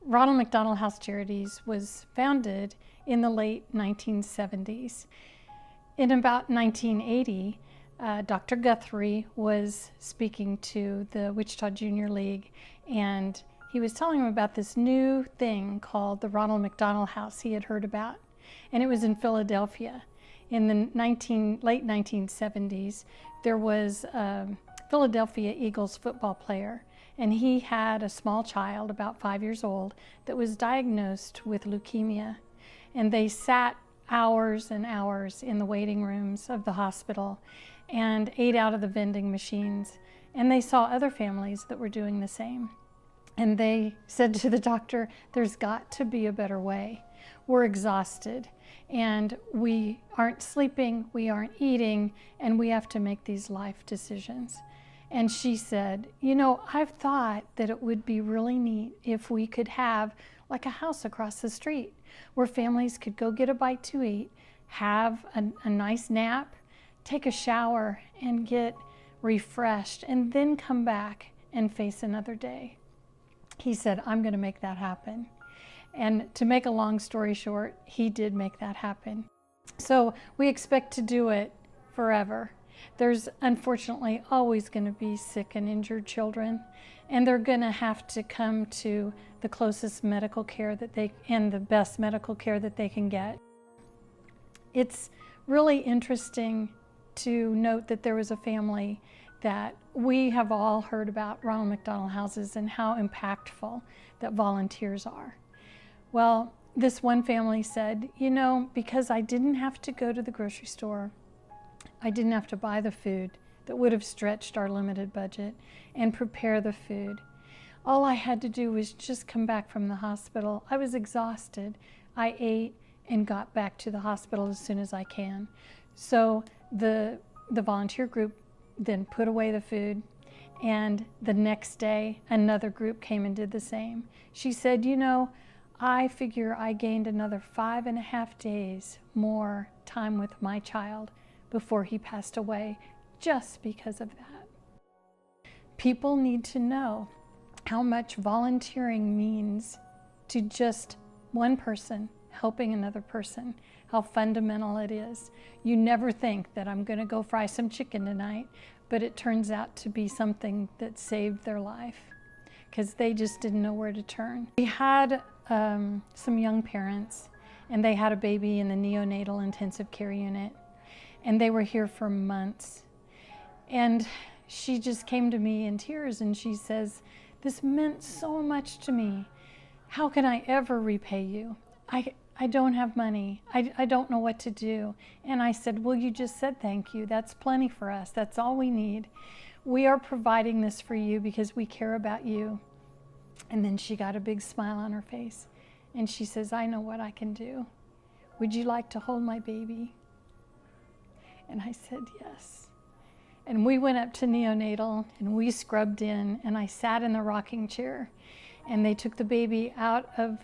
Ronald McDonald House Charities was founded in the late 1970s. In about 1980, Dr. Guthrie was speaking to the Wichita Junior League, and he was telling them about this new thing called the Ronald McDonald House he had heard about. And it was in Philadelphia. In the late 1970s, there was a Philadelphia Eagles football player, and he had a small child, about 5 years old, that was diagnosed with leukemia. And they sat hours and hours in the waiting rooms of the hospital and ate out of the vending machines. And they saw other families that were doing the same. And they said to the doctor, there's got to be a better way. We're exhausted and we aren't sleeping, we aren't eating, and we have to make these life decisions. And she said, you know, I've thought that it would be really neat if we could have like a house across the street where families could go get a bite to eat, have a nice nap, take a shower and get refreshed, and then come back and face another day. He said, I'm going to make that happen. And to make a long story short, he did make that happen. So we expect to do it forever. There's unfortunately always going to be sick and injured children, and they're going to have to come to the closest medical care that and the best medical care that they can get. It's really interesting to note that there was a family that we have all heard about, Ronald McDonald houses, and how impactful that volunteers are. Well, this one family said, you know, because I didn't have to go to the grocery store, I didn't have to buy the food that would have stretched our limited budget and prepare the food. All I had to do was just come back from the hospital. I was exhausted. I ate and got back to the hospital as soon as I can. So the volunteer group then put away the food, and the next day another group came and did the same. She said, you know, I figure I gained another 5.5 days more time with my child before he passed away just because of that. People need to know how much volunteering means to just one person helping another person, how fundamental it is. You never think that I'm going to go fry some chicken tonight, but it turns out to be something that saved their life because they just didn't know where to turn. We had some young parents, and they had a baby in the neonatal intensive care unit, and they were here for months. And she just came to me in tears, and she says, this meant so much to me. How can I ever repay you? I don't have money. I don't know what to do. And I said, well, you just said thank you. That's plenty for us. That's all we need. We are providing this for you because we care about you. And then she got a big smile on her face. And she says, I know what I can do. Would you like to hold my baby? And I said, yes. And we went up to neonatal and we scrubbed in, and I sat in the rocking chair, and they took the baby out of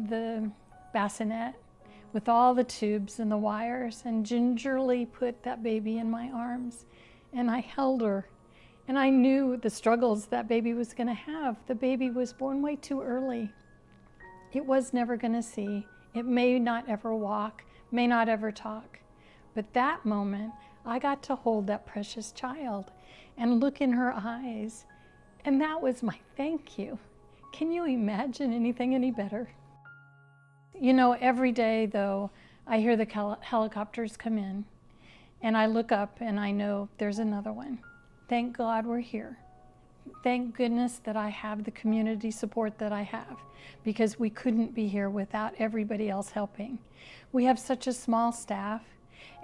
the bassinet with all the tubes and the wires and gingerly put that baby in my arms. And I held her, and I knew the struggles that baby was going to have. The baby was born way too early. It was never going to see. It may not ever walk, may not ever talk. But that moment, I got to hold that precious child and look in her eyes. And that was my thank you. Can you imagine anything any better? You know, every day though, I hear the helicopters come in, and I look up and I know there's another one. Thank God we're here. Thank goodness that I have the community support that I have, because we couldn't be here without everybody else helping. We have such a small staff,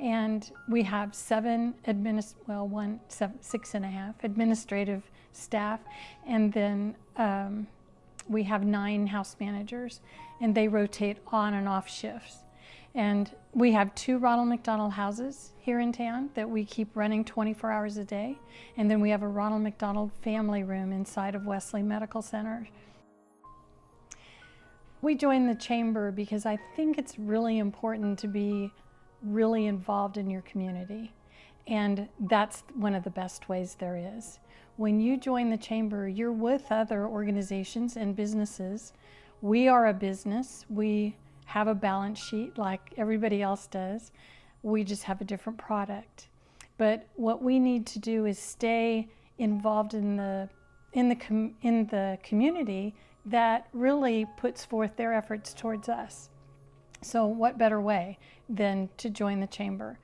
and we have 6.5 administrative staff, and then we have 9 house managers, and they rotate on and off shifts. And we have 2 Ronald McDonald houses here in town that we keep running 24 hours a day. And then we have a Ronald McDonald family room inside of Wesley Medical Center. We joined the chamber because I think it's really important to be really involved in your community. And that's one of the best ways there is. When you join the chamber, you're with other organizations and businesses We are a business. We have a balance sheet like everybody else does. We just have a different product. But what we need to do is stay involved in the community that really puts forth their efforts towards us. So what better way than to join the chamber?